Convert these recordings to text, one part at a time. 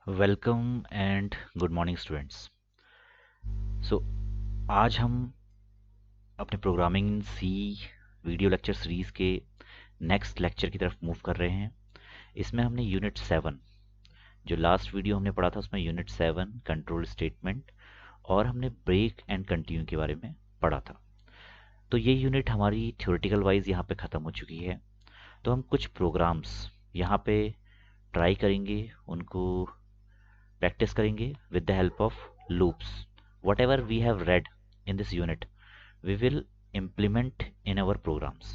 Welcome and good morning students. So आज हम अपने programming in C video lecture series के नेक्स्ट लेक्चर की तरफ मूव कर रहे हैं। इसमें हमने यूनिट 7, जो लास्ट वीडियो हमने पढ़ा था उसमें यूनिट 7 कंट्रोल स्टेटमेंट और हमने ब्रेक एंड कंटिन्यू के बारे में पढ़ा था। तो ये यूनिट हमारी थ्योरेटिकल वाइज यहाँ पे ख़त्म हो चुकी है। तो हम कुछ प्रोग्राम्स यहाँ पे ट्राई करेंगे, उनको practice करेंगे with the help of loops. Whatever we have read in this unit, we will implement in our programs.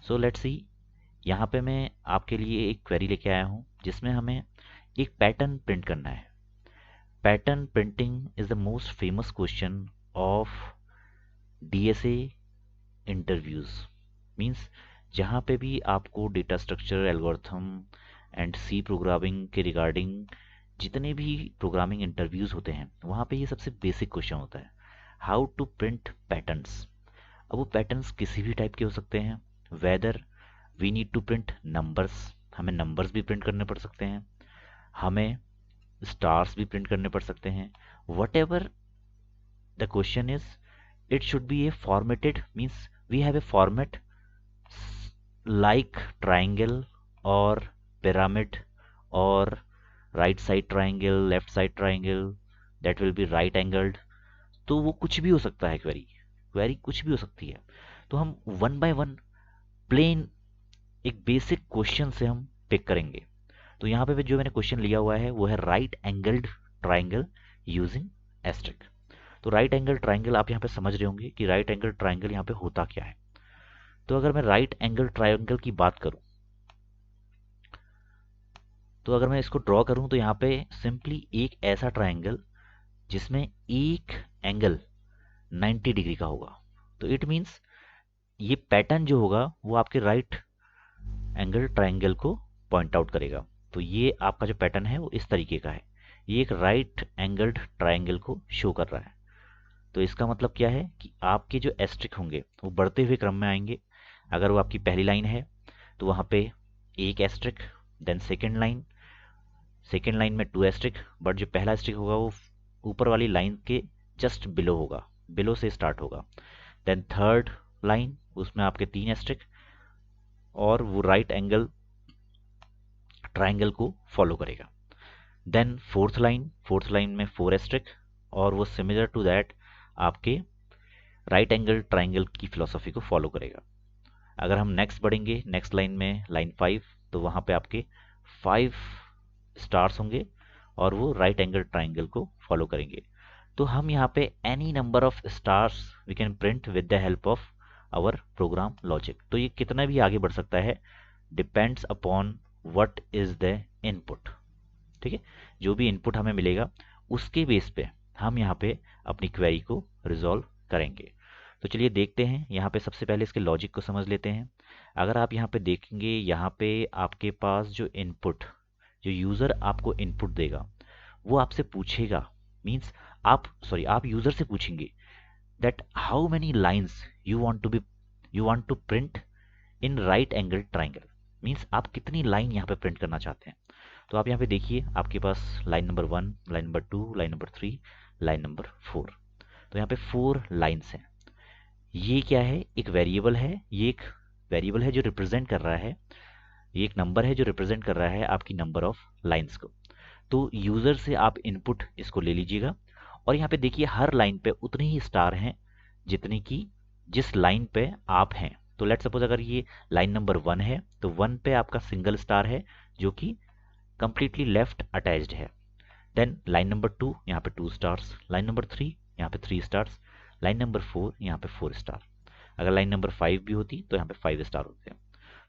So let's see. यहाँ पे मैं आपके लिए एक क्वेरी लेके आया हूँ जिसमें हमें एक पैटर्न प्रिंट करना है। Pattern printing is the most famous question of DSA interviews. Means जहाँ पे भी आपको data structure, algorithm and C programming के रिगार्डिंग जितने भी प्रोग्रामिंग इंटरव्यूज होते हैं वहाँ पे ये सबसे बेसिक क्वेश्चन होता है, हाउ टू प्रिंट पैटर्न्स। अब वो पैटर्न्स किसी भी टाइप के हो सकते हैं, whether we need to print numbers, हमें नंबर्स भी प्रिंट करने पड़ सकते हैं, हमें स्टार्स भी प्रिंट करने पड़ सकते हैं। Whatever the question is, it should be a formatted, means we have a format like triangle or pyramid or right side triangle, left side triangle, that will be right angled। तो वो कुछ भी हो सकता है, query कुछ भी हो सकती है। तो हम वन बाय वन प्लेन एक बेसिक क्वेश्चन से हम पिक करेंगे। तो यहाँ पे जो मैंने क्वेश्चन लिया हुआ है वो है right angled triangle using asterisk. तो राइट एंगल ट्राइंगल आप यहाँ पे समझ रहे होंगे कि राइट एंगल ट्राइंगल यहाँ पे होता क्या है। तो अगर मैं राइट एंगल ट्रायंगल की बात करूं, तो अगर मैं इसको ड्रॉ करूं तो यहाँ पे सिंपली एक ऐसा ट्रायंगल जिसमें एक एंगल 90 डिग्री का होगा। तो इट मींस ये पैटर्न जो होगा वो आपके राइट एंगल ट्रायंगल को पॉइंट आउट करेगा। तो ये आपका जो पैटर्न है वो इस तरीके का है, ये एक राइट एंगल्ड ट्रायंगल को शो कर रहा है। तो इसका मतलब क्या है कि आपके जो एस्ट्रिक होंगे वो बढ़ते हुए क्रम में आएंगे। अगर वो आपकी पहली लाइन है तो वहाँ पे एक एस्ट्रिक, देन सेकेंड लाइन में 2 एस्ट्रिक, बट जो पहला एस्ट्रिक होगा वो ऊपर वाली लाइन के जस्ट बिलो होगा, बिलो से स्टार्ट होगा। देन थर्ड लाइन, उसमें आपके 3 एस्ट्रिक और वो राइट एंगल ट्राइंगल को फॉलो करेगा। देन फोर्थ लाइन में 4 एस्ट्रिक और वो सिमिलर टू दैट आपके राइट एंगल ट्राइंगल की फिलोसफी को फॉलो करेगा। अगर हम नेक्स्ट बढ़ेंगे, नेक्स्ट लाइन में लाइन 5, तो वहाँ पे आपके 5 स्टार्स होंगे और वो राइट एंगल ट्राइंगल को फॉलो करेंगे। तो हम यहाँ पे any number of stars we can print with the help of our program logic. तो ये कितना भी आगे बढ़ सकता है, depends upon what is the input. ठीक है, जो भी इनपुट हमें मिलेगा उसके बेस पे हम यहाँ पे अपनी क्वेरी को रिजॉल्व करेंगे। तो चलिए देखते हैं, यहाँ पे सबसे पहले इसके लॉजिक को समझ लेते हैं। अगर आप यहाँ पे देखेंगे, यहाँ पे आपके पास जो इनपुट, जो यूज़र आपको इनपुट देगा वो आपसे पूछेगा, मीन्स आप यूज़र से पूछेंगे that how many lines you want to print in right angle triangle. Means आप कितनी लाइन यहाँ पे प्रिंट करना चाहते हैं। तो आप यहाँ पे देखिए, आपके पास line number 1, line number 2, line number 3, line number 4। तो यहाँ पे 4 लाइन्स हैं। ये क्या है, एक वेरिएबल है, ये एक वेरिएबल है जो रिप्रेजेंट कर रहा है, ये एक नंबर है जो रिप्रेजेंट कर रहा है आपकी नंबर ऑफ लाइंस को। तो यूज़र से आप इनपुट इसको ले लीजिएगा और यहाँ पे देखिए हर लाइन पे उतने ही स्टार हैं जितने की जिस लाइन पे आप हैं। तो लेट सपोज अगर ये लाइन नंबर 1 है तो 1 पे आपका सिंगल स्टार है जो कि कंप्लीटली लेफ्ट अटैच्ड है। देन लाइन नंबर 2, यहाँ पे 2 स्टार्स, लाइन नंबर 3, यहाँ पे 3 स्टार्स, लाइन नंबर 4, यहाँ पे 4 स्टार। अगर लाइन नंबर 5 भी होती तो यहाँ पे 5 स्टार होते हैं।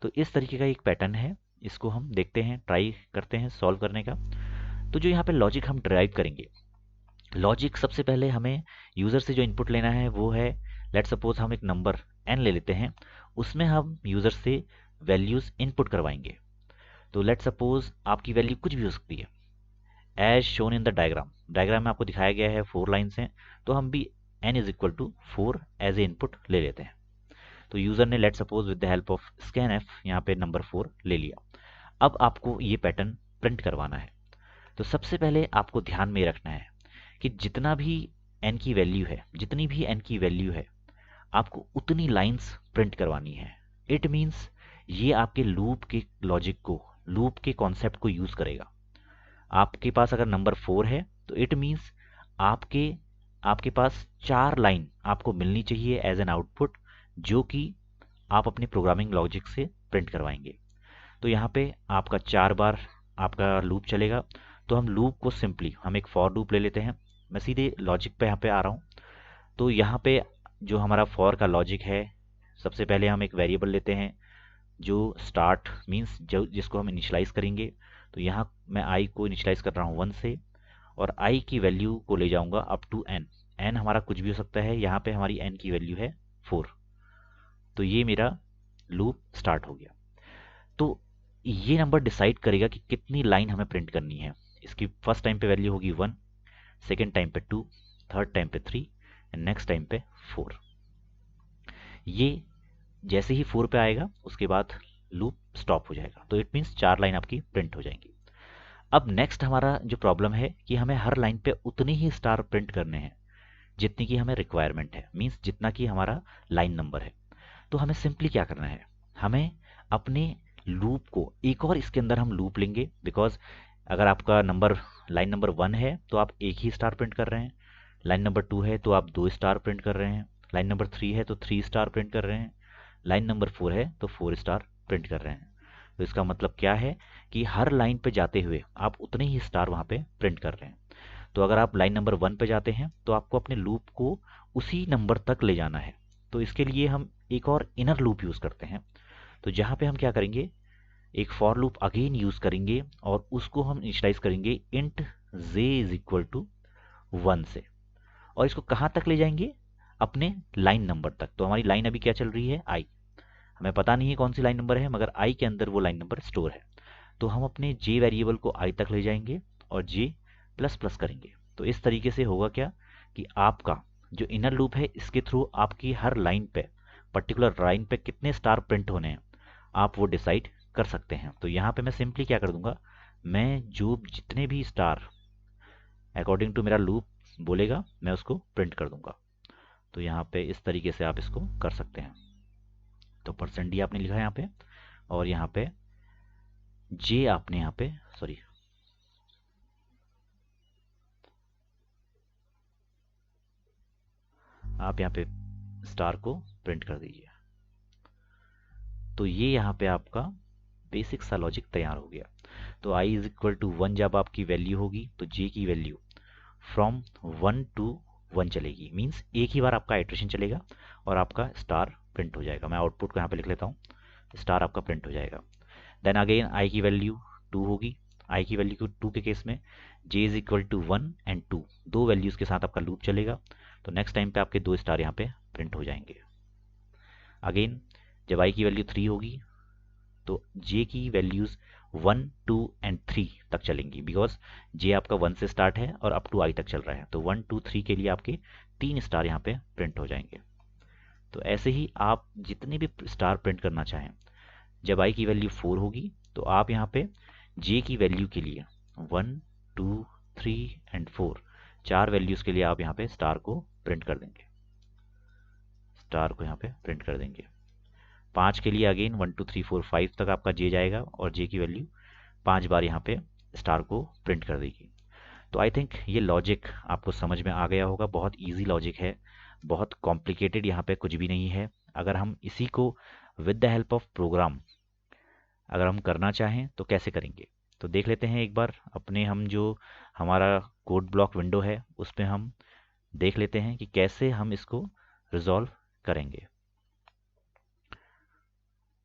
तो इस तरीके का एक पैटर्न है, इसको हम देखते हैं, ट्राई करते हैं सॉल्व करने का। तो जो यहाँ पे लॉजिक हम ड्राइव करेंगे, लॉजिक सबसे पहले हमें यूज़र से जो इनपुट लेना है वो है, लेट सपोज हम एक नंबर n ले लेते हैं, उसमें हम यूज़र से वैल्यूज़ इनपुट करवाएंगे। तो लेट सपोज आपकी वैल्यू कुछ भी हो सकती है, as shown in the diagram में आपको दिखाया गया है 4 लाइन्स हैं, तो हम भी n is equal to 4 as a input ले लेते हैं। तो यूज़र ने let suppose with the help of scan f यहाँ पे नंबर 4 ले लिया। अब आपको ये पैटर्न प्रिंट करवाना है। तो सबसे पहले आपको ध्यान में रखना है कि जितना भी n की वैल्यू है, जितनी भी n की वैल्यू है, आपको उतनी लाइंस प्रिंट करवानी है। इट मीन्स ये आपके लूप के लॉजिक को, लूप के कॉन्सेप्ट को यूज करेगा। आपके पास अगर नंबर 4 है तो इट मीन्स आपके आपके पास 4 लाइन आपको मिलनी चाहिए एज एन आउटपुट, जो कि आप अपने प्रोग्रामिंग लॉजिक से प्रिंट करवाएंगे। तो यहाँ पे आपका 4 बार आपका लूप चलेगा। तो हम लूप को सिंपली हम एक फॉर लूप ले लेते हैं। मैं सीधे लॉजिक पे यहाँ पे आ रहा हूँ। तो यहाँ पे जो हमारा फॉर का लॉजिक है, सबसे पहले हम एक वेरिएबल लेते हैं जो स्टार्ट मीन्स जो जिसको हम इनिशियलाइज करेंगे। तो यहाँ मैं आई को इनिशियलाइज कर रहा हूँ 1 से, और आई की वैल्यू को ले जाऊंगा अप टू एन। एन हमारा कुछ भी हो सकता है, यहाँ पे हमारी एन की वैल्यू है 4। तो ये मेरा लूप स्टार्ट हो गया। तो ये नंबर डिसाइड करेगा कि कितनी लाइन हमें प्रिंट करनी है। इसकी फर्स्ट टाइम पे वैल्यू होगी 1, सेकेंड टाइम पे 2, थर्ड टाइम पे 3 एंड नेक्स्ट टाइम पे 4। ये जैसे ही 4 पे आएगा उसके बाद लूप स्टॉप हो जाएगा। तो इट मीन्स 4 लाइन आपकी प्रिंट हो जाएंगी। अब नेक्स्ट हमारा जो प्रॉब्लम है कि हमें हर लाइन पे उतने ही स्टार प्रिंट करने हैं जितनी की हमें रिक्वायरमेंट है, मीन्स जितना कि हमारा लाइन नंबर है। तो हमें सिंपली क्या करना है, हमें अपने लूप को एक और इसके अंदर हम लूप लेंगे। बिकॉज अगर आपका नंबर लाइन नंबर 1 है तो आप एक ही स्टार प्रिंट कर रहे हैं, लाइन नंबर 2 है तो आप 2 स्टार प्रिंट कर रहे हैं, लाइन नंबर 3 है तो 3 स्टार प्रिंट कर रहे हैं, लाइन नंबर 4 है तो 4 स्टार प्रिंट कर रहे हैं। तो इसका मतलब क्या है कि हर लाइन पे जाते हुए आप उतने ही स्टार वहां पे प्रिंट कर रहे हैं। तो अगर आप लाइन नंबर 1 पे जाते हैं तो आपको अपने लूप को उसी नंबर तक ले जाना है। तो इसके लिए हम एक और इनर लूप यूज करते हैं। तो जहां पे हम क्या करेंगे, एक फॉर लूप अगेन यूज करेंगे और उसको हम इनिशियलाइज करेंगे int j is equal to 1 से। और इसको कहां तक ले जाएंगे, अपने लाइन नंबर तक। तो हमारी लाइन अभी क्या चल रही है, आई। हमें पता नहीं है कौन सी लाइन नंबर है, मगर आई के अंदर वो लाइन नंबर स्टोर है। तो हम अपने जे वेरिएबल को आई तक ले जाएंगे और जे प्लस प्लस करेंगे। तो इस तरीके से होगा क्या कि आपका जो इनर लूप है इसके थ्रू आपकी हर लाइन पे, पर्टिकुलर लाइन पे कितने स्टार प्रिंट होने हैं आप वो डिसाइड कर सकते हैं। तो यहाँ पे मैं सिंपली क्या कर दूंगा, मैं जो जितने भी स्टार अकॉर्डिंग टू मेरा लूप बोलेगा मैं उसको प्रिंट कर दूंगा। तो यहाँ पे इस तरीके से आप इसको कर सकते हैं। तो परसेंट डी आपने लिखा है यहाँ पे, और यहाँ पे जे आपने यहाँ पे सॉरी आप यहाँ पे स्टार को प्रिंट कर दीजिए। तो ये यहाँ पे आपका बेसिक सा लॉजिक तैयार हो गया। तो i इज इक्वल टू 1 जब आपकी वैल्यू होगी तो j की वैल्यू फ्रॉम 1 टू 1 चलेगी। मीन्स एक ही बार आपका आइट्रेशन चलेगा और आपका स्टार प्रिंट हो जाएगा। मैं आउटपुट को यहाँ पे लिख लेता हूँ, स्टार आपका प्रिंट हो जाएगा। देन अगेन i की वैल्यू 2 होगी। i की वैल्यू 2 के केस में j is equal to 1 and 2, दो वैल्यूज के साथ आपका लूप चलेगा। तो नेक्स्ट टाइम पे आपके 2 स्टार यहाँ पे प्रिंट हो जाएंगे। अगेन जब i की वैल्यू 3 होगी तो j की वैल्यूज 1, 2 एंड 3 तक चलेंगी। बिकॉज j आपका 1 से स्टार्ट है और अप टू i तक चल रहा है। तो 1, 2, 3 के लिए आपके 3 स्टार यहाँ पे प्रिंट हो जाएंगे। तो ऐसे ही आप जितने भी स्टार प्रिंट करना चाहें, जब i की वैल्यू 4 होगी तो आप यहाँ पे j की वैल्यू के लिए 1, 2, 3 एंड 4 चार वैल्यूज के लिए आप यहाँ पे स्टार को प्रिंट कर देंगे। स्टार को यहाँ पे प्रिंट कर देंगे। 5 के लिए अगेन 1, 2, 3, 4, 5 तक आपका जे जाएगा और जे की वैल्यू 5 बार यहाँ पे स्टार को प्रिंट कर देगी। तो आई थिंक ये लॉजिक आपको समझ में आ गया होगा। बहुत इजी लॉजिक है, बहुत कॉम्प्लिकेटेड यहाँ पे कुछ भी नहीं है। अगर हम इसी को with the help of program अगर हम करना चाहें तो कैसे करेंगे, तो देख लेते हैं एक बार अपने हम जो हमारा कोड ब्लॉक विंडो है उस पर हम देख लेते हैं कि कैसे हम इसको रिजॉल्व करेंगे।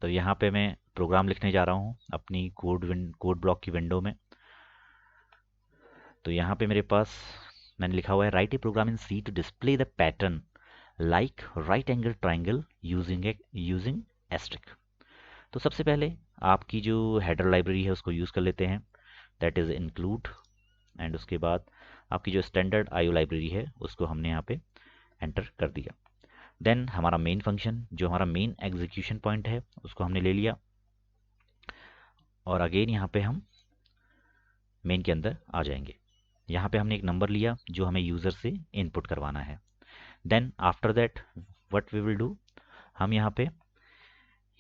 तो यहाँ पे मैं प्रोग्राम लिखने जा रहा हूँ अपनी कोड ब्लॉक की विंडो में। तो यहाँ पे मेरे पास मैंने लिखा हुआ है write a program in C to display the pattern like right angle triangle using asterisk. तो सबसे पहले आपकी जो हेडर लाइब्रेरी है उसको यूज़ कर लेते हैं, दैट इज़ इंक्लूड। एंड उसके बाद आपकी जो स्टैंडर्ड आईओ लाइब्रेरी है उसको हमने यहाँ पे एंटर कर दिया। देन हमारा मेन फंक्शन जो हमारा मेन एग्जीक्यूशन पॉइंट है उसको हमने ले लिया। और अगेन यहाँ पे हम मेन के अंदर आ जाएंगे। यहाँ पे हमने एक नंबर लिया जो हमें यूज़र से इनपुट करवाना है। Then after that what we will do, हम यहाँ पे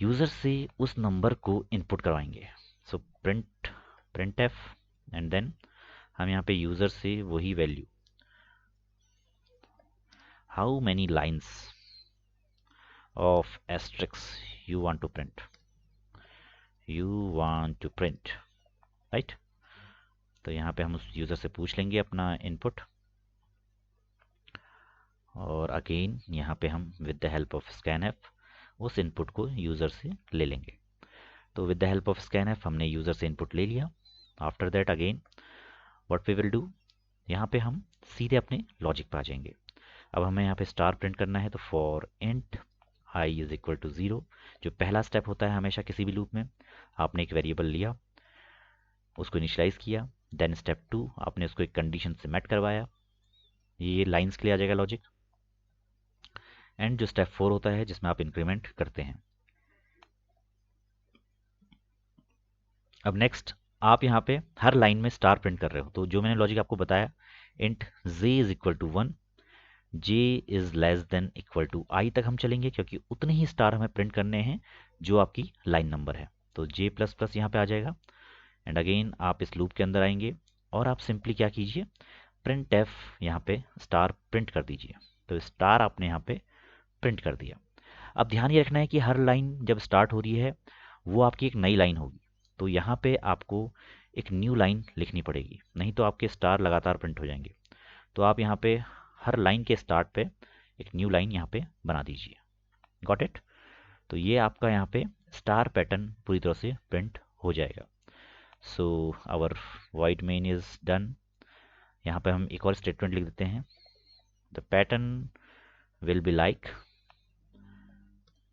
यूज़र से उस नंबर को इनपुट करवाएंगे। So print f and then हम यहाँ पे यूज़र से वही value, how many lines of asterisks you want to print, right. तो यहाँ पे हम उस यूज़र से पूछ लेंगे अपना इनपुट, और अगेन यहाँ पे हम with the help of scanf उस इनपुट को यूज़र से ले लेंगे। तो with the help of scanf हमने यूज़र से इनपुट ले लिया। After that again what we will do, यहाँ पे हम सीधे अपने लॉजिक पर आ जाएंगे। अब हमें यहाँ पे स्टार प्रिंट करना है, तो for int i is equal to 0, जो पहला स्टेप होता है हमेशा किसी भी लूप में, आपने एक वेरिएबल लिया, उसको इनिशियलाइज किया। देन स्टेप 2 आपने उसको एक कंडीशन से मेट करवाया, ये लाइंस के लिए आ जाएगा लॉजिक। एंड जो स्टेप 4 होता है जिसमें आप इंक्रीमेंट करते हैं। अब नेक्स्ट आप यहाँ पे हर लाइन में स्टार प्रिंट कर रहे हो, तो जो मैंने लॉजिक आपको बताया, int j is equal to 1, j is less than equal to i तक हम चलेंगे, क्योंकि उतने ही स्टार हमें प्रिंट करने हैं जो आपकी लाइन नंबर है। तो j प्लस प्लस यहाँ पे आ जाएगा। एंड अगेन आप इस लूप के अंदर आएंगे और आप सिंपली क्या कीजिए, प्रिंट एफ यहाँ पे स्टार प्रिंट कर दीजिए। तो स्टार आपने यहाँ पे प्रिंट कर दिया। अब ध्यान ये रखना है कि हर लाइन जब स्टार्ट हो रही है वो आपकी एक नई लाइन होगी, तो यहाँ पे आपको एक न्यू लाइन लिखनी पड़ेगी, नहीं तो आपके स्टार लगातार प्रिंट हो जाएंगे। तो आप यहाँ पे हर लाइन के स्टार्ट पे एक न्यू लाइन यहाँ पे बना दीजिए। Got it. तो ये आपका यहाँ पे स्टार पैटर्न पूरी तरह से प्रिंट हो जाएगा। So our wide main is done. यहाँ पे हम एक और स्टेटमेंट लिख देते हैं, the pattern will be like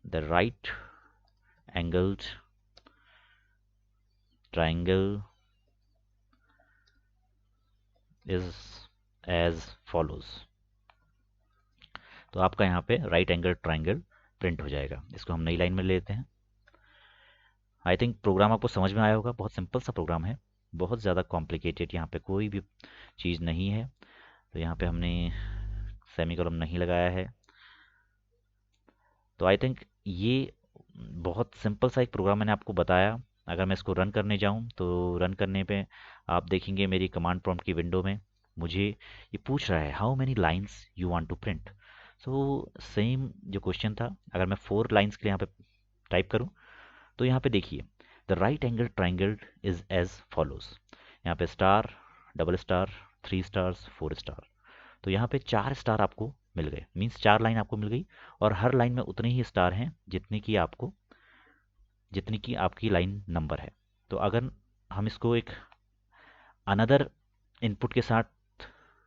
the right angled triangle is as follows। तो आपका यहाँ पे राइट एंगल ट्राइंगल प्रिंट हो जाएगा। इसको हम नई लाइन में ले लेते हैं। आई थिंक प्रोग्राम आपको समझ में आया होगा, बहुत सिंपल सा प्रोग्राम है, बहुत ज़्यादा कॉम्प्लिकेटेड यहाँ पे कोई भी चीज़ नहीं है। तो यहाँ पे हमने सेमीकोलन नहीं लगाया है। तो आई थिंक ये बहुत सिंपल सा एक प्रोग्राम मैंने आपको बताया। अगर मैं इसको रन करने जाऊं तो रन करने पे आप देखेंगे मेरी कमांड प्रॉम्प्ट की विंडो में मुझे ये पूछ रहा है how many lines you want to print. So same जो क्वेश्चन था, अगर मैं 4 लाइंस के लिए यहाँ पे टाइप करूँ तो यहाँ पे देखिए the right angle triangle is as follows. यहाँ पे star, double star, 3 stars, 4 star. तो यहाँ पे 4 स्टार आपको मिल गए, मीन्स 4 लाइन आपको मिल गई, और हर लाइन में उतने ही स्टार हैं जितनी की आपकी लाइन नंबर है। तो अगर हम इसको एक अनदर इनपुट के साथ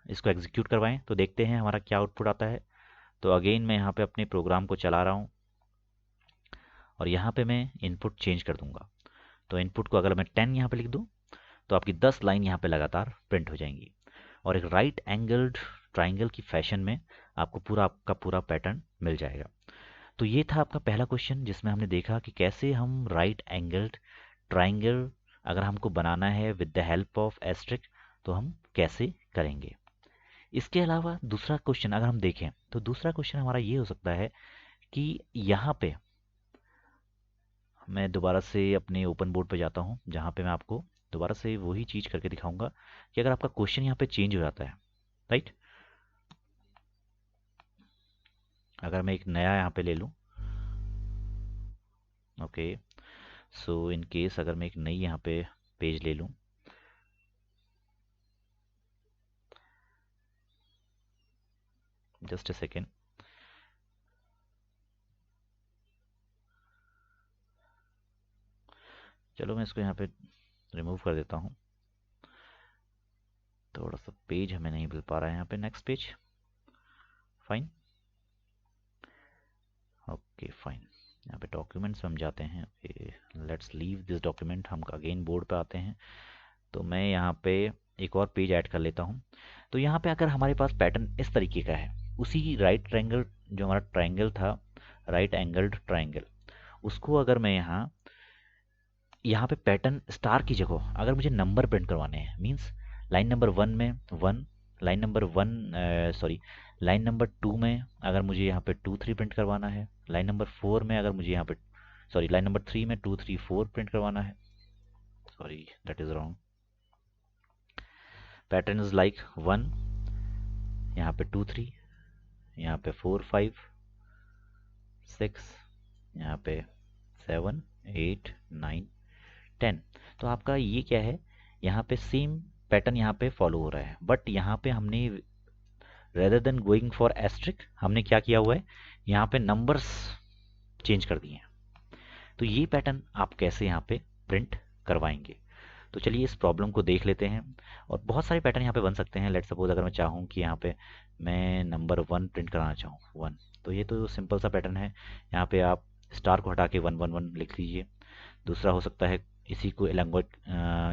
इसको एग्जीक्यूट करवाएं तो देखते हैं हमारा क्या आउटपुट आता है। तो अगेन मैं यहाँ पे अपने प्रोग्राम को चला रहा हूँ और यहाँ पे मैं इनपुट चेंज कर दूंगा। तो इनपुट को अगर मैं 10 यहाँ पे लिख दूँ तो आपकी 10 लाइन यहाँ पे लगातार प्रिंट हो जाएंगी, और एक राइट एंगल्ड ट्राइंगल की फैशन में आपको आपका पूरा पैटर्न मिल जाएगा। तो ये था आपका पहला क्वेश्चन जिसमें हमने देखा कि कैसे हम राइट एंगल्ड ट्राइंगल अगर हमको बनाना है with the help of asterisk तो हम कैसे करेंगे। इसके अलावा दूसरा क्वेश्चन अगर हम देखें तो दूसरा क्वेश्चन हमारा ये हो सकता है कि यहाँ पे मैं दोबारा से अपने ओपन बोर्ड पे जाता हूँ जहाँ पे मैं आपको दोबारा से वही चीज़ करके दिखाऊंगा कि अगर आपका क्वेश्चन यहाँ पे चेंज हो जाता है, राइट। अगर मैं एक नया यहाँ पे ले लूँ, ओके, सो इन केस अगर मैं एक नई यहाँ पे पेज ले लूँ, जस्ट अ सेकेंड, चलो मैं इसको यहाँ पे रिमूव कर देता हूँ, थोड़ा सा पेज हमें नहीं मिल पा रहा है यहाँ पे। Next page, fine, okay fine. यहाँ पे डॉक्यूमेंट्स में हम जाते हैं, लेट्स लीव दिस डॉक्यूमेंट, हम अगेन बोर्ड पे आते हैं। तो मैं यहाँ पे एक और पेज ऐड कर लेता हूँ। तो यहाँ पे अगर हमारे पास पैटर्न इस तरीके का है, उसी राइट ट्रायंगल जो हमारा ट्रायंगल था, राइट एंगल्ड ट्रायंगल, उसको अगर मैं यहाँ यहाँ पे पैटर्न स्टार की जगह अगर मुझे नंबर प्रिंट करवाने हैं, मीन्स लाइन नंबर 1 में 1, line number 1 sorry line number 2 में अगर मुझे यहाँ पे 2 3 प्रिंट करवाना है, लाइन नंबर 4 में अगर मुझे यहाँ पे सॉरी लाइन नंबर 3 में 2 3 4 प्रिंट करवाना है, sorry that is wrong, pattern is like 1, यहाँ पे 2 3, यहाँ पे 4 5 6, यहाँ पे 7 8 9 10। तो आपका ये क्या है, यहाँ पे सेम पैटर्न यहाँ पे फॉलो हो रहा है, बट यहाँ पे हमने rather than going for asterisk हमने क्या किया हुआ है, यहाँ पे नंबर्स चेंज कर दिए हैं। तो ये पैटर्न आप कैसे यहाँ पे प्रिंट करवाएंगे, तो चलिए इस प्रॉब्लम को देख लेते हैं। और बहुत सारे पैटर्न यहाँ पे बन सकते हैं। लेट सपोज अगर मैं चाहूँ कि यहाँ पे मैं नंबर 1 प्रिंट कराना चाहूँ 1, तो ये तो सिंपल सा पैटर्न है। यहाँ पे आप स्टार को हटा के 1 1 1 लिख लीजिए। दूसरा हो सकता है इसी को लैंग्वेज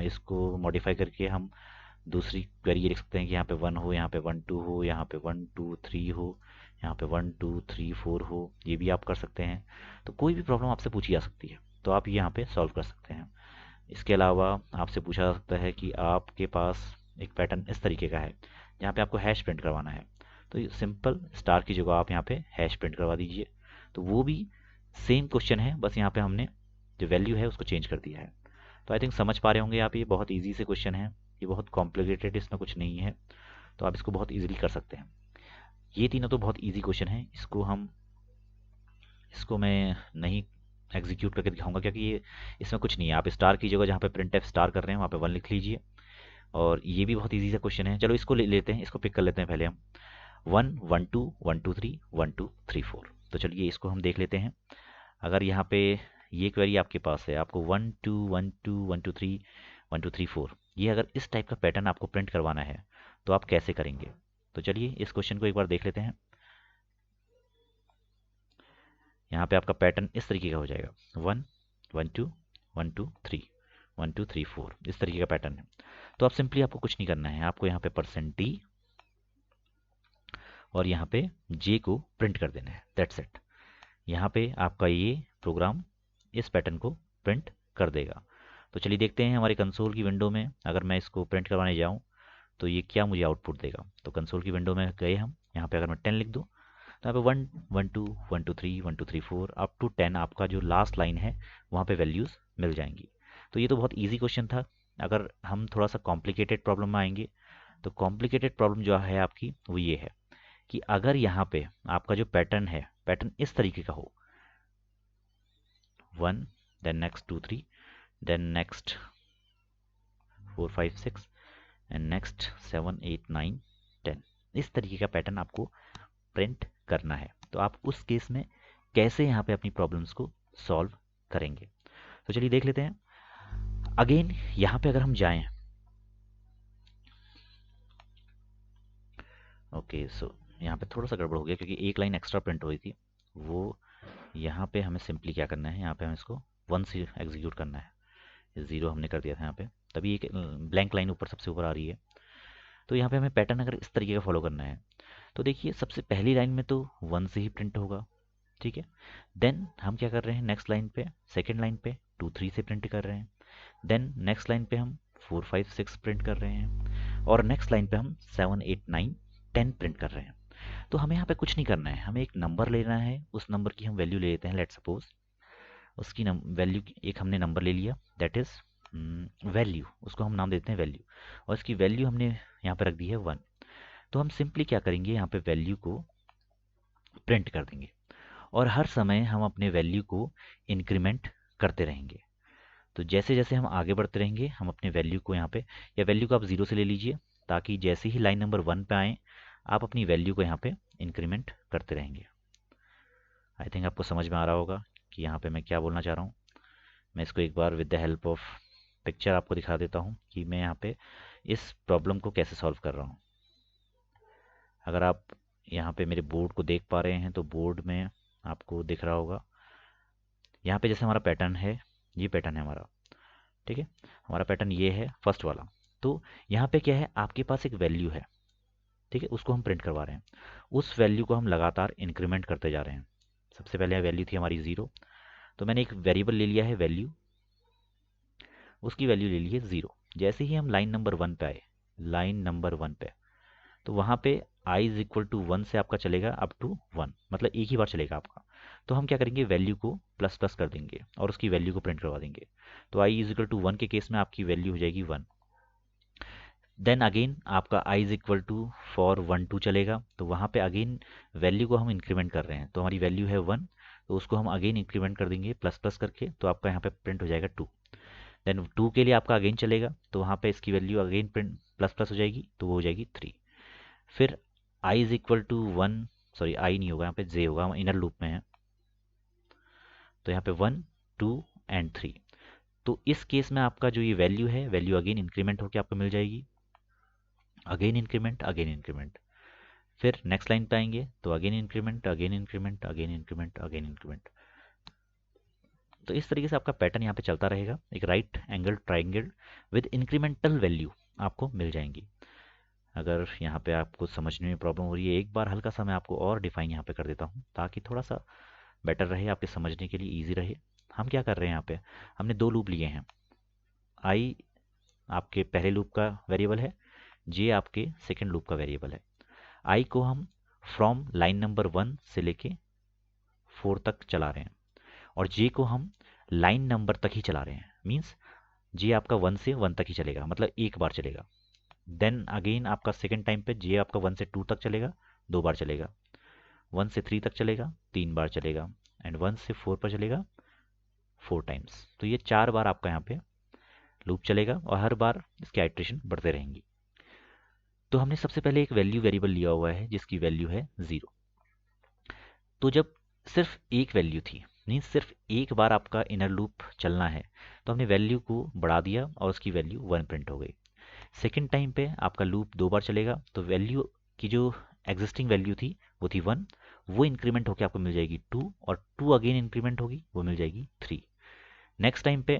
इसको मॉडिफाई करके हम दूसरी क्वेरी ये लिख सकते हैं कि यहाँ पे 1 हो, यहाँ पे 1 2 हो, यहाँ पे 1 2 3 हो, यहाँ पे 1 2 3 4 हो, ये भी आप कर सकते हैं। तो कोई भी प्रॉब्लम आपसे पूछी जा सकती है तो आप ये यहाँ पे सॉल्व कर सकते हैं। इसके अलावा आपसे पूछा जा सकता है कि आपके पास एक पैटर्न इस तरीके का है जहाँ पे आपको हैश प्रिंट करवाना है, तो सिंपल स्टार की जगह आप यहाँ पे हैश प्रिंट करवा दीजिए। तो वो भी सेम क्वेश्चन है, बस यहाँ पे हमने जो वैल्यू है उसको चेंज कर दिया है। तो आई थिंक समझ पा रहे होंगे आप, ये बहुत ईजी से क्वेश्चन है, ये बहुत कॉम्प्लिकेटेड इसमें कुछ नहीं है, तो आप इसको बहुत ईजिली कर सकते हैं। ये तीनों तो बहुत ईजी क्वेश्चन है, इसको मैं नहीं एग्जीक्यूट करके दिखाऊंगा क्योंकि ये इसमें कुछ नहीं है। आप स्टार की जगह जहाँ पे प्रिंट एफ स्टार कर रहे हैं वहाँ पे 1 लिख लीजिए। और ये भी बहुत इजी सा क्वेश्चन है, चलो इसको ले लेते हैं, इसको पिक कर लेते हैं पहले हम 1 1 2 1 2 3 1 2 3 4। तो चलिए इसको हम देख लेते हैं। अगर यहाँ पे ये क्वेरी आपके पास है, आपको 1 2 1 2 1 2 3 1 2 3 4, ये अगर इस टाइप का पैटर्न आपको प्रिंट करवाना है तो आप कैसे करेंगे। तो चलिए इस क्वेश्चन को एक बार देख लेते हैं। यहाँ पे आपका पैटर्न इस तरीके का हो जाएगा 1 1 2 1 2 3 1 2 3 4, इस तरीके का पैटर्न है। तो आप सिंपली आपको कुछ नहीं करना है, आपको यहाँ पे %d और यहाँ पे j को प्रिंट कर देना है, दैट्स इट। यहाँ पे आपका ये प्रोग्राम इस पैटर्न को प्रिंट कर देगा। तो चलिए देखते हैं हमारे कंसोल की विंडो में अगर मैं इसको प्रिंट करवाने जाऊँ तो ये क्या मुझे आउटपुट देगा। तो कंसोल की विंडो में गए हम, यहाँ पे अगर मैं 10 लिख दूँ तो यहाँ पे 1 1 2 1 2 3 1 2 3 4 अप टू 10 आपका जो लास्ट लाइन है वहाँ पे वैल्यूज़ मिल जाएंगी। तो ये तो बहुत इजी क्वेश्चन था। अगर हम थोड़ा सा कॉम्प्लिकेटेड प्रॉब्लम में आएंगे तो कॉम्प्लिकेटेड प्रॉब्लम जो है आपकी वो ये है कि अगर यहाँ पे आपका जो पैटर्न है, पैटर्न इस तरीके का हो 1 then next 2 3 then next 4 5 6 and next 7 8 9 10, इस तरीके का पैटर्न आपको प्रिंट करना है। तो आप उस केस में कैसे यहाँ पे अपनी प्रॉब्लम्स को सॉल्व करेंगे, तो चलिए देख लेते हैं। अगेन यहाँ पे अगर हम जाएं, ओके सो यहाँ पे थोड़ा सा गड़बड़ हो गया क्योंकि एक लाइन एक्स्ट्रा प्रिंट हुई थी, वो यहाँ पे हमें सिंपली क्या करना है, यहाँ पे हमें इसको 1 से एग्जीक्यूट करना है। 0 हमने कर दिया था यहाँ पे, तभी एक ब्लैंक लाइन ऊपर सबसे ऊपर आ रही है। तो यहाँ पे हमें पैटर्न अगर इस तरीके का फॉलो करना है तो देखिए सबसे पहली लाइन में तो 1 से ही प्रिंट होगा, ठीक है। देन हम क्या कर रहे हैं, नेक्स्ट लाइन पे सेकेंड लाइन पे 2 3 से प्रिंट कर रहे हैं। देन नेक्स्ट लाइन पे हम 4 5 6 प्रिंट कर रहे हैं और नेक्स्ट लाइन पे हम 7 8 9 10 प्रिंट कर रहे हैं। तो हमें यहाँ पे कुछ नहीं करना है, हमें एक नंबर लेना है, उस नंबर की हम वैल्यू ले लेते हैं। लेट सपोज उसकी वैल्यू एक हमने नंबर ले लिया, दैट इज वैल्यू, उसको हम नाम देते हैं वैल्यू, और इसकी वैल्यू हमने यहाँ पे रख दी है 1। तो हम सिंपली क्या करेंगे, यहाँ पे वैल्यू को प्रिंट कर देंगे और हर समय हम अपने वैल्यू को इंक्रीमेंट करते रहेंगे। तो जैसे जैसे हम आगे बढ़ते रहेंगे हम अपने वैल्यू को यहाँ पे, या वैल्यू को आप 0 से ले लीजिए ताकि जैसे ही लाइन नंबर 1 पे आए आप अपनी वैल्यू को यहाँ पे इंक्रीमेंट करते रहेंगे। आई थिंक आपको समझ में आ रहा होगा कि यहाँ पे मैं क्या बोलना चाह रहा हूँ। मैं इसको एक बार with the help of picture आपको दिखा देता हूँ कि मैं यहाँ पे इस प्रॉब्लम को कैसे सॉल्व कर रहा हूँ। अगर आप यहाँ पे मेरे बोर्ड को देख पा रहे हैं तो बोर्ड में आपको दिख रहा होगा, यहाँ पे जैसे हमारा पैटर्न है, ये पैटर्न है हमारा, ठीक है। हमारा पैटर्न ये है फर्स्ट वाला। तो यहाँ पे क्या है, आपके पास एक वैल्यू है, ठीक है, उसको हम प्रिंट करवा रहे हैं। उस वैल्यू को हम लगातार इंक्रीमेंट करते जा रहे हैं। सबसे पहले वैल्यू थी हमारी 0, तो मैंने एक वेरिएबल ले लिया है वैल्यू, उसकी वैल्यू ले लिए 0। जैसे ही हम लाइन नंबर 1 पे आए, लाइन नंबर 1 पे, तो वहाँ पे i इज इक्वल टू 1 से आपका चलेगा अप टू 1, मतलब एक ही बार चलेगा आपका। तो हम क्या करेंगे, वैल्यू को प्लस प्लस कर देंगे और उसकी वैल्यू को प्रिंट करवा देंगे। तो i इज इक्वल टू 1 के केस में आपकी वैल्यू हो जाएगी 1। देन अगेन आपका i is equal to for 1 2 चलेगा, तो वहाँ पे अगेन वैल्यू को हम इंक्रीमेंट कर रहे हैं, तो हमारी वैल्यू है 1, तो उसको हम अगेन इंक्रीमेंट कर देंगे प्लस प्लस करके, तो आपका यहाँ पे प्रिंट हो जाएगा 2। देन 2 के लिए आपका अगेन चलेगा, तो वहाँ पे इसकी value again print plus plus हो जाएगी, तो वो हो जाएगी 3। फिर i is equal to 1, sorry i नहीं होगा यहाँ पे, j होगा, हम इनर लूप में है, तो यहाँ पे 1 2 एंड 3। तो इस केस में आपका जो ये वैल्यू है, वैल्यू अगेन इंक्रीमेंट होकर आपको मिल जाएगी, अगेन इंक्रीमेंट अगेन इंक्रीमेंट। फिर नेक्स्ट लाइन पे आएंगे तो again increment again increment again increment again increment. तो इस तरीके से आपका पैटर्न यहाँ पे चलता रहेगा, एक right angle triangle with incremental value आपको मिल जाएंगी। अगर यहाँ पे आपको समझने में प्रॉब्लम हो रही है, एक बार हल्का सा मैं आपको और डिफाइन यहाँ पे कर देता हूँ ताकि थोड़ा सा बेटर रहे, आपके समझने के लिए ईजी रहे। हम क्या कर रहे हैं यहाँ पे, हमने 2 लूप लिए हैं, आई आपके पहले लूप का वेरिएबल है, जे आपके सेकेंड लूप का वेरिएबल है। आई को हम फ्रॉम लाइन नंबर 1 से लेके 4 तक चला रहे हैं, और जे को हम लाइन नंबर तक ही चला रहे हैं, मीन्स जे आपका 1 से 1 तक ही चलेगा, मतलब एक बार चलेगा। देन अगेन आपका सेकेंड टाइम पे जे आपका 1 से 2 तक चलेगा, 2 बार चलेगा। 1 से 3 तक चलेगा, 3 बार चलेगा। एंड 1 से 4 पर चलेगा 4 टाइम्स। तो ये 4 बार आपका यहाँ पे लूप चलेगा और हर बार इसकी आइट्रेशन बढ़ते रहेंगी। तो हमने सबसे पहले एक वैल्यू वेरिएबल लिया हुआ है जिसकी वैल्यू है 0। तो जब सिर्फ एक वैल्यू थी, मीन्स सिर्फ एक बार आपका इनर लूप चलना है, तो हमने वैल्यू को बढ़ा दिया और उसकी वैल्यू 1 प्रिंट हो गई। सेकेंड टाइम पे आपका लूप 2 बार चलेगा, तो वैल्यू की जो एग्जिस्टिंग वैल्यू थी वो थी 1, वो इंक्रीमेंट होकर आपको मिल जाएगी 2, और 2 अगेन इंक्रीमेंट होगी, वो मिल जाएगी 3। नेक्स्ट टाइम पे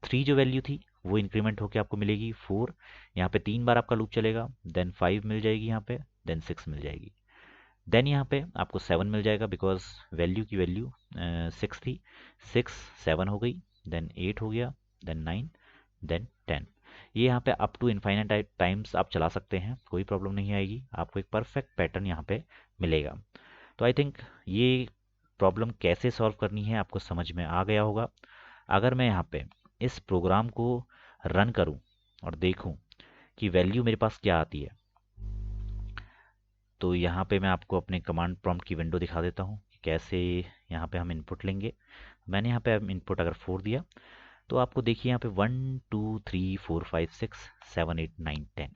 3 जो वैल्यू थी वो इंक्रीमेंट होकर आपको मिलेगी 4, यहाँ पे 3 बार आपका लूप चलेगा, देन 5 मिल जाएगी यहाँ पे, देन 6 मिल जाएगी। देन यहाँ पे आपको 7 मिल जाएगा बिकॉज वैल्यू की वैल्यू 6 थी, 6 7 हो गई, देन 8 हो गया, देन 9, देन 10। ये यहाँ पे अप टू इनफाइनाइट टाइम्स आप चला सकते हैं, कोई प्रॉब्लम नहीं आएगी, आपको एक परफेक्ट पैटर्न यहाँ पे मिलेगा। तो आई थिंक ये प्रॉब्लम कैसे सॉल्व करनी है आपको समझ में आ गया होगा। अगर मैं यहाँ पे इस प्रोग्राम को रन करूँ और देखूँ कि वैल्यू मेरे पास क्या आती है, तो यहाँ पे मैं आपको अपने कमांड प्रॉम्प्ट की विंडो दिखा देता हूँ कि कैसे यहाँ पे हम इनपुट लेंगे। मैंने यहाँ पे इनपुट अगर 4 दिया, तो आपको देखिए यहाँ पे 1 2 3 4 5 6 7 8 9 10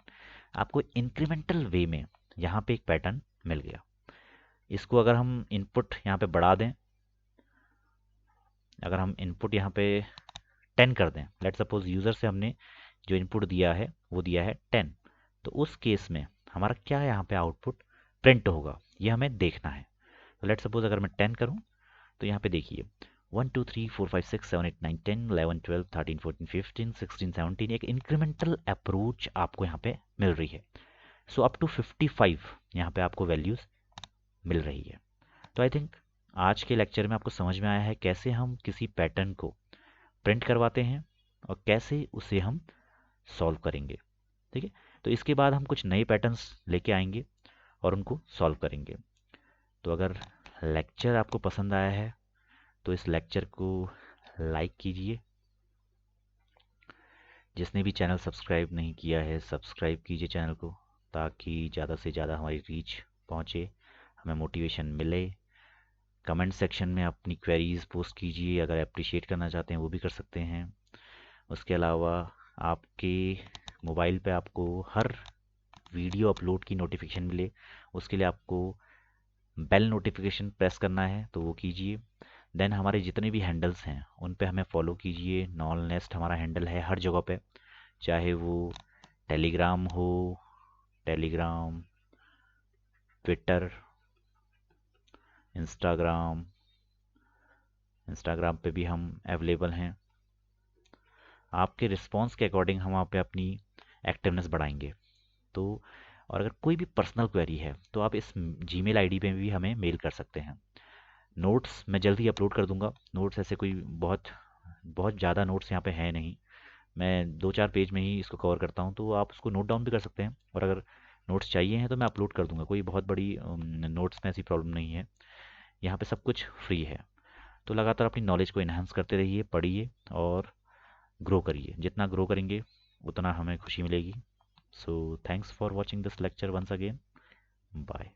आपको इंक्रीमेंटल वे में यहाँ पे एक पैटर्न मिल गया। इसको अगर हम इनपुट यहाँ पे बढ़ा दें, अगर हम इनपुट यहाँ पे 10 कर दें, लेट सपोज यूज़र से हमने जो इनपुट दिया है वो दिया है 10, तो उस केस में हमारा क्या यहाँ पे आउटपुट प्रिंट होगा ये हमें देखना है। तो लेट सपोज अगर मैं 10 करूँ, तो यहाँ पे देखिए 1 2 3 4 5 6 7 8 9 10 11 12 13 14 15 16 17, एक इंक्रीमेंटल अप्रोच आपको यहाँ पे मिल रही है। सो अप टू 55 यहाँ पे आपको वैल्यूज़ मिल रही है। तो आई थिंक आज के लेक्चर में आपको समझ में आया है कैसे हम किसी पैटर्न को प्रिंट करवाते हैं और कैसे उसे हम सॉल्व करेंगे। ठीक है, तो इसके बाद हम कुछ नए पैटर्न्स लेके आएंगे और उनको सॉल्व करेंगे। तो अगर लेक्चर आपको पसंद आया है तो इस लेक्चर को लाइक कीजिए। जिसने भी चैनल सब्सक्राइब नहीं किया है सब्सक्राइब कीजिए चैनल को, ताकि ज़्यादा से ज़्यादा हमारी रीच पहुँचे, हमें मोटिवेशन मिले। कमेंट सेक्शन में अपनी क्वेरीज पोस्ट कीजिए, अगर अप्रिशिएट करना चाहते हैं वो भी कर सकते हैं। उसके अलावा आपके मोबाइल पे आपको हर वीडियो अपलोड की नोटिफिकेशन मिले, उसके लिए आपको बेल नोटिफिकेशन प्रेस करना है तो वो कीजिए। देन हमारे जितने भी हैंडल्स हैं उन पे हमें फॉलो कीजिए। नॉल नेस्ट हमारा हैंडल है हर जगह पे, चाहे वो टेलीग्राम हो, टेलीग्राम, ट्विटर, इंस्टाग्राम, इंस्टाग्राम पे भी हम अवेलेबल हैं। आपके रिस्पांस के अकॉर्डिंग हम वहाँ पे अपनी एक्टिवनेस बढ़ाएंगे। तो और अगर कोई भी पर्सनल क्वेरी है तो आप इस जीमेल आईडी पे भी हमें मेल कर सकते हैं। नोट्स मैं जल्द ही अपलोड कर दूंगा। नोट्स ऐसे कोई बहुत बहुत ज़्यादा नोट्स यहाँ पे है नहीं, मैं 2-4 पेज में ही इसको कवर करता हूँ, तो आप उसको नोट डाउन भी कर सकते हैं। और अगर नोट्स चाहिए हैं तो मैं अपलोड कर दूंगा, कोई बहुत बड़ी नोट्स में ऐसी प्रॉब्लम नहीं है। यहाँ पे सब कुछ फ्री है। तो लगातार अपनी नॉलेज को इन्हांस करते रहिए, पढ़िए और ग्रो करिए। जितना ग्रो करेंगे उतना हमें खुशी मिलेगी। So thanks for watching this lecture once again. Bye.